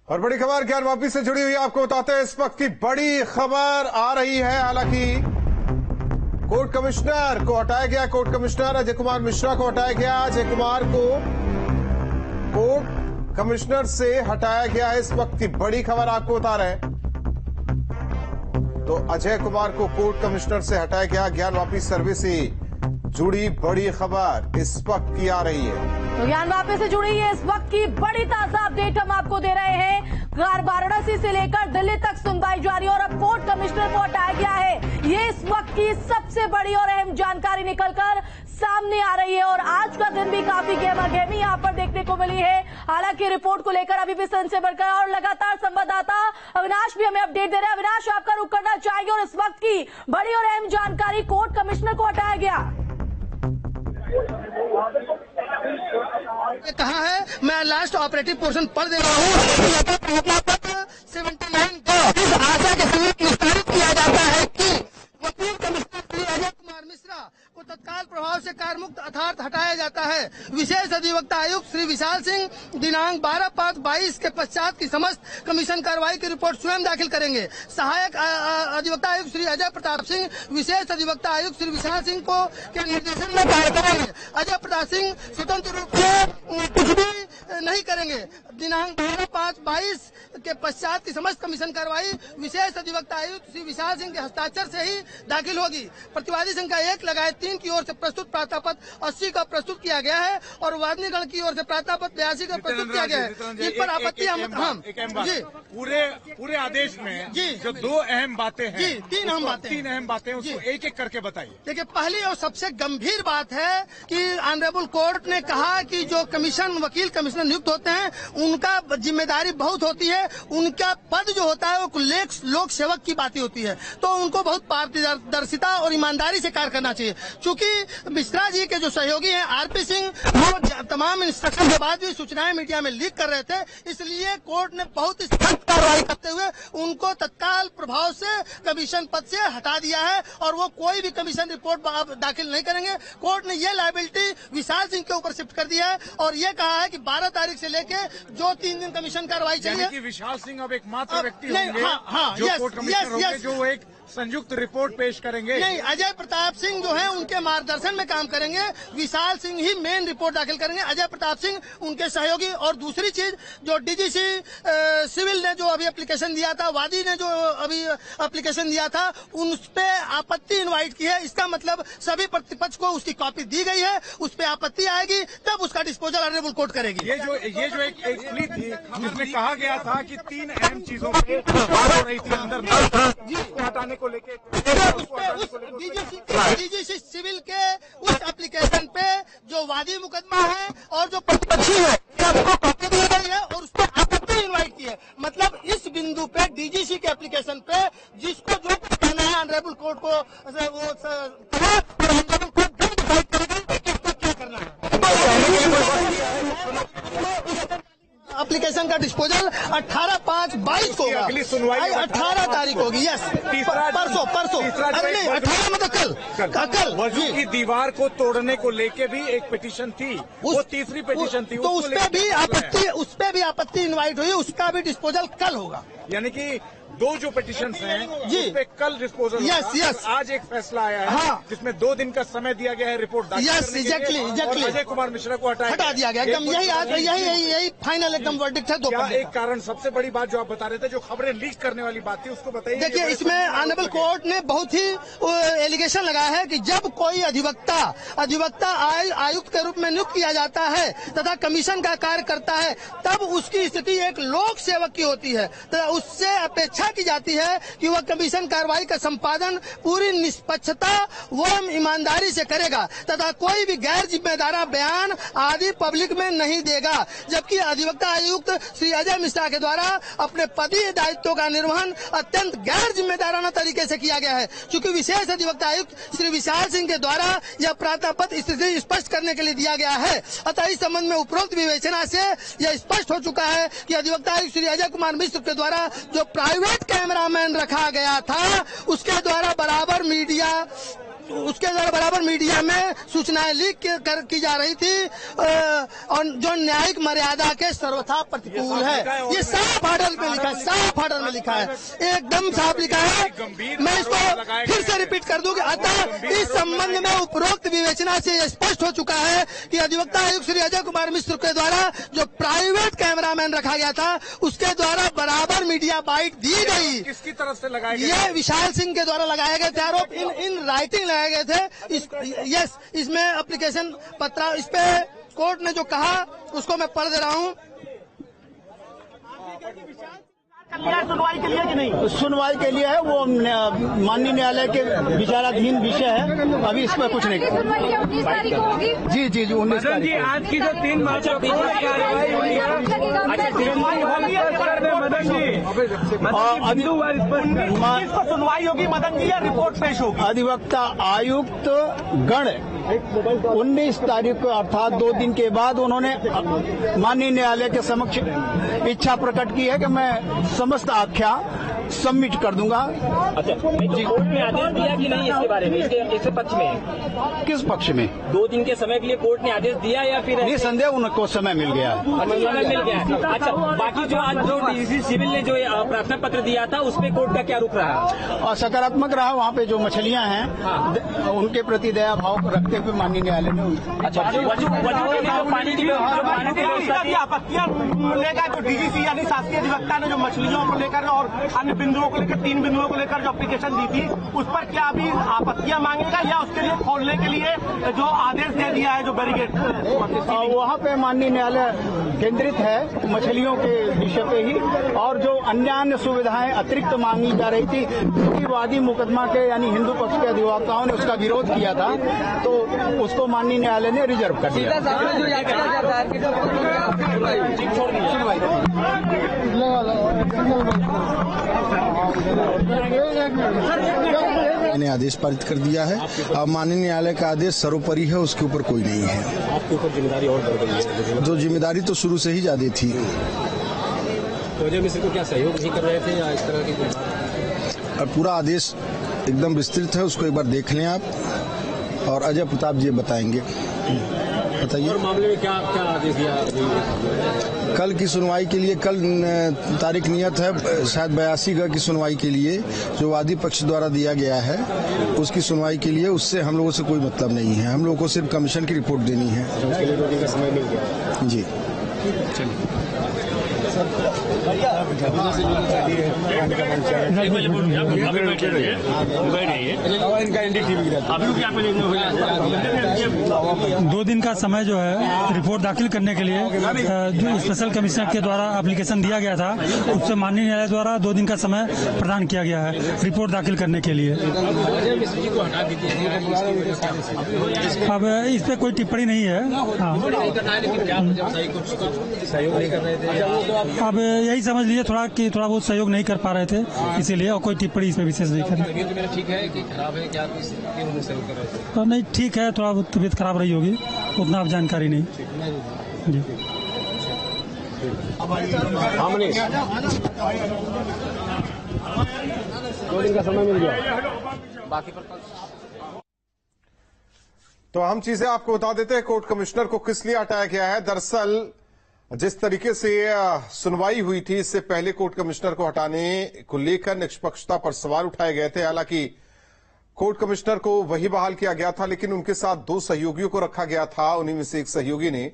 और बड़ी खबर ज्ञान वापी से जुड़ी हुई आपको बताते हैं। इस वक्त की बड़ी खबर आ रही है। हालांकि कोर्ट कमिश्नर को हटाया गया। कोर्ट कमिश्नर अजय कुमार मिश्रा को हटाया गया। अजय कुमार को कोर्ट कमिश्नर से हटाया गया है। इस वक्त की बड़ी खबर आपको बता रहे हैं। तो अजय कुमार को कोर्ट कमिश्नर से हटाया गया। ज्ञान वापी सर्वे से जुड़ी बड़ी खबर इस वक्त की आ रही है। तो ज्ञान वापी से जुड़ी है इस वक्त की बड़ी ताजा अपडेट हम आपको दे रहे हैं। वाराणसी से लेकर दिल्ली तक सुनवाई जारी और अब कोर्ट कमिश्नर को हटाया गया है। ये इस वक्त की सबसे बड़ी और अहम जानकारी निकलकर सामने आ रही है और आज का दिन भी काफी गहमागहमी यहां पर देखने को मिली है। हालांकि रिपोर्ट को लेकर अभी भी सनसनी बरकरार और लगातार संवाददाता अविनाश भी हमें अपडेट दे रहे हैं। अविनाश, आपका रुख करना चाहेंगे और इस वक्त की बड़ी और अहम जानकारी, कोर्ट कमिश्नर को हटाया गया। कहा है, मैं लास्ट ऑपरेटिव पोर्शन पढ़ दे रहा हूँ। 79 इस आशा के सहित विस्तारित किया जाता है कि वकील कमिश्नर श्री अजय कुमार मिश्रा को तत्काल प्रभाव से कार्यमुक्त अर्थात हटाया जाता है। विशेष अधिवक्ता आयुक्त श्री विशाल सिंह दिनांक 12/5/22 के पश्चात की समस्त कमीशन कार्रवाई की रिपोर्ट स्वयं दाखिल करेंगे। सहायक अधिवक्ता आयुक्त श्री अजय प्रताप सिंह विशेष अधिवक्ता आयुक्त श्री विशाल सिंह को के निर्देशन में कार्य करेंगे। अजय प्रताप सिंह स्वतंत्र रूप से कुछ भी नहीं करेंगे। दिनांक 12/5/22 के पश्चात की समस्त कमीशन कार्रवाई विशेष अधिवक्ता आयुक्त श्री विशाल सिंह के हस्ताक्षर से ही दाखिल होगी। प्रतिवादी संख्या 1 लगायत 3 की ओर से प्रस्तुत प्रार्थना पत्र 80 का प्रस्तुत किया गया है और वादनीगण की ओर से प्रार्थना पत्र 82 का प्रस्तुत किया गया है। इन पर आपत्ति जी पूरे आदेश में जी जो 2 अहम बातें हैं, जी 3 अहम बातें उसको एक एक करके बताइए। देखिए, पहली और सबसे गंभीर बात है कि ऑनरेबल कोर्ट ने कहा कि जो कमीशन वकील कमिश्नर नियुक्त होते हैं उनका जिम्मेदारी बहुत होती है। उनका पद जो होता है वो लोक सेवक की बात होती है, तो उनको बहुत पारदर्शिता और ईमानदारी से कार्य करना चाहिए। चूंकि मिश्रा जी के जो सहयोगी हैं आरपी सिंह, वो तमाम इंस्ट्रक्शन के बाद भी सूचनाएं मीडिया में लीक कर रहे थे, इसलिए कोर्ट ने बहुत सख्त कार्रवाई करते हुए उनको तत्काल प्रभाव से कमीशन पद से हटा दिया है और वो कोई भी कमीशन रिपोर्ट दाखिल नहीं करेंगे। कोर्ट ने ये लायबिलिटी विशाल सिंह के ऊपर शिफ्ट कर दिया है और ये कहा है कि 12 तारीख से लेके जो 3 दिन कमीशन कार्रवाई चलिए। विशाल सिंह अब एकमात्र व्यक्ति होंगे जो कोर्ट कमिश्नर होंगे जो एक संयुक्त रिपोर्ट पेश करेंगे। नहीं, अजय प्रताप सिंह जो है उनके मार्गदर्शन में काम करेंगे। विशाल सिंह ही मेन रिपोर्ट दाखिल करेंगे, अजय प्रताप सिंह उनके सहयोगी। और दूसरी चीज, जो डीजीसी सिविल ने जो अभी एप्लीकेशन दिया था, वादी ने जो अभी एप्लीकेशन दिया था, उन पे आपत्ति इनवाइट की है। इसका मतलब सभी प्रतिपक्ष को उसकी कॉपी दी गई है, उस पे आपत्ति आएगी तब उसका डिस्पोजल ऑनरेबल कोर्ट करेगी। ये जो एक प्ली थी जिसमें कहा गया था कि 3 अहम चीजों पे बात हो रही थी अंदर हटाने को लेके, डीजीसी सिविल के उस एप्लीकेशन पे जो वादी मुकदमा है और जो प्रतिपक्षी है सबको कॉपी दी गई है और उस पर आपत्ति इनवाइट की है। मतलब इस बिंदु पे डीजीसी के एप्लीकेशन पे जिसको जो कहना है ऑनरेबल कोर्ट को वो क्या करना है। एप्लीकेशन का डिस्पोजल 18/5/22 को होगा। अगली सुनवाई 18 तारीख होगी। यस, परसों नहीं, 18 मतलब कल वजू की दीवार को तोड़ने को लेके भी एक पिटीशन थी, वो तीसरी पिटीशन थी, तो उस पे भी आपत्ति इनवाइट हुई, उसका भी डिस्पोजल कल होगा। यानी कि 2 जो पिटीशंस हैं जी, उस पे कल डिस्पोजल यस। आज एक फैसला आया है जिसमें 2 दिन का समय दिया गया है रिपोर्ट दाखिल करने के लिए। एग्जैक्टली अजय कुमार मिश्रा को हटा दिया गया। एकदम यही फाइनल एकदम वर्डिक्ट है। क्या एक कारण, सबसे बड़ी बात जो आप बता रहे थे, जो खबरें लीक करने वाली बात थी, उसको बताइए। देखिए, इसमें ऑनरेबल कोर्ट ने बहुत ही एलिगेशन लगाया है कि जब कोई अधिवक्ता आयुक्त के रूप में नियुक्त किया जाता है तथा कमीशन का कार्य करता है, तब उसकी स्थिति एक लोक सेवक की होती है। तो उससे अपेक्षा की जाती है कि वह कमीशन कार्रवाई का संपादन पूरी निष्पक्षता व ईमानदारी से करेगा तथा कोई भी गैर जिम्मेदारा बयान आदि पब्लिक में नहीं देगा। जबकि अधिवक्ता आयुक्त श्री अजय मिश्रा के द्वारा अपने पदीय दायित्वों का निर्वहन अत्यंत गैर जिम्मेदाराना तरीके से किया गया है। चूंकि विशेष अधिवक्ता आयुक्त श्री विशाल सिंह के द्वारा यह प्रार्थना पत्र स्थिति स्पष्ट करने के लिए दिया गया है। अतः इस संबंध में उपरोक्त विवेचना से यह स्पष्ट हो चुका है कि अधिवक्ता आयुक्त श्री अजय कुमार मिश्र के द्वारा जो प्राइवेट कैमरामैन रखा गया था उसके द्वारा बराबर मीडिया उसके द्वारा बराबर मीडिया में सूचनाएं लीक की जा रही थी और जो न्यायिक मर्यादा के सर्वथा प्रतिकूल है। ये साफ ऑर्डर में लिखा है, साफ ऑर्डर में लिखा है, एकदम साफ लिखा है। मैं इसको फिर से रिपीट कर दूं कि अतः इस संबंध में उपरोक्त विवेचना से स्पष्ट हो चुका है कि अधिवक्ता आयुक्त श्री अजय कुमार मिश्र के द्वारा जो प्राइवेट कैमरामैन रखा गया था उसके द्वारा बराबर मीडिया बाइट दी गई। किसकी तरफ से लगाए गए? ये विशाल सिंह के द्वारा लगाए गए थे आरोप, इन राइटिंग लगाए गए थे। यस, इसमें एप्लीकेशन पत्र, इस पे कोर्ट ने जो कहा उसको मैं पढ़ दे रहा हूँ। सुनवाई के लिए कि नहीं? सुनवाई के लिए है, वो माननीय न्यायालय के विचाराधीन विषय है, अभी इस पर कुछ नहीं। 19 तारीख को होगी। जी जी जी 19 तारीख। आज की जो 3 मार्च को कार्रवाई हुई है, सुनवाई होगी मदन जी या रिपोर्ट पेश होगी? अधिवक्ता आयुक्त गण 19 तारीख को अर्थात 2 दिन के बाद उन्होंने माननीय न्यायालय के समक्ष इच्छा प्रकट की है कि मैं समस्त आख्या सबमिट कर दूंगा। अच्छा, कोर्ट ने आदेश दिया कि नहीं इसके बारे में, इसके पक्ष में? किस पक्ष में? 2 दिन के समय के लिए कोर्ट ने आदेश दिया या फिर निसंदेह उनको समय मिल गया? समय मिल गया। अच्छा, बाकी जो आज जो डीसी सिविल ने जो प्रार्थना पत्र दिया था उसमें कोर्ट का क्या रुख रहा? और सकारात्मक रहा। वहाँ पे जो मछलियाँ हैं उनके प्रति दया भाव रखते हुए माननीय न्यायालय ने पानी की आपत्तियां लेकर जो डीजीसी यानी शासकीय अधिवक्ता ने जो मछलियों को लेकर और अन्य बिंदुओं को लेकर 3 बिंदुओं को लेकर जो एप्लीकेशन दी थी उस पर क्या अभी आपत्तियां मांगेगा या उसके लिए खोलने के लिए जो आदेश दे दिया है जो बैरिकेड? वहाँ पे माननीय न्यायालय केंद्रित है मछलियों के विषय पे ही, और जो अन्य सुविधाएं अतिरिक्त मांगी जा रही थी क्योंकि वादी मुकदमा के यानी हिंदू पक्ष के अधिवक्ताओं ने उसका विरोध किया था तो उसको माननीय न्यायालय ने रिजर्व कर दिया। मैंने आदेश पारित कर दिया है। अब माननीय न्यायालय का आदेश सर्वोपरि है, उसके ऊपर कोई नहीं है। आपके ऊपर जिम्मेदारी और बढ़ गई है? जो जिम्मेदारी तो शुरू से ही ज्यादा थी। तो अजय मिश्र को क्या सहयोग नहीं कर रहे थे या इस तरह की? और पूरा आदेश एकदम विस्तृत है, उसको एक बार देख लें आप, और अजय प्रताप जी बताएंगे। बताइए। और मामले में क्या क्या आदेश दिया? कल की सुनवाई के लिए कल तारीख नियत है, शायद 82 की सुनवाई के लिए जो वादी पक्ष द्वारा दिया गया है उसकी सुनवाई के लिए। उससे हम लोगों से कोई मतलब नहीं है, हम लोगों को सिर्फ कमीशन की रिपोर्ट देनी है। उसके लिए 2 दिन का समय मिल गया। जी दो दिन का समय जो है रिपोर्ट दाखिल करने के लिए जो स्पेशल कमिश्नर के द्वारा एप्लीकेशन दिया गया था उससे माननीय न्यायालय द्वारा 2 दिन का समय प्रदान किया गया है रिपोर्ट दाखिल करने के लिए। अब इस पे कोई टिप्पणी नहीं है। हाँ, अब यही समझ लिए थोड़ा कि थोड़ा बहुत सहयोग नहीं कर पा रहे थे, इसीलिए, और कोई टिप्पणी इसमें विशेष नहीं कर रहे। ठीक है कि खराब है क्या? नहीं, ठीक है, थोड़ा बहुत तबीयत खराब रही होगी, उतना अब जानकारी नहीं जी। दो दिन का समय मिल गया। बाकी तो हम चीजें आपको बता देते हैं कोर्ट कमिश्नर को किस लिए हटाया गया है। दरअसल जिस तरीके से सुनवाई हुई थी इससे पहले कोर्ट कमिश्नर को हटाने को लेकर निष्पक्षता पर सवाल उठाए गए थे। हालांकि कोर्ट कमिश्नर को वही बहाल किया गया था, लेकिन उनके साथ 2 सहयोगियों को रखा गया था। उन्हीं में से एक सहयोगी ने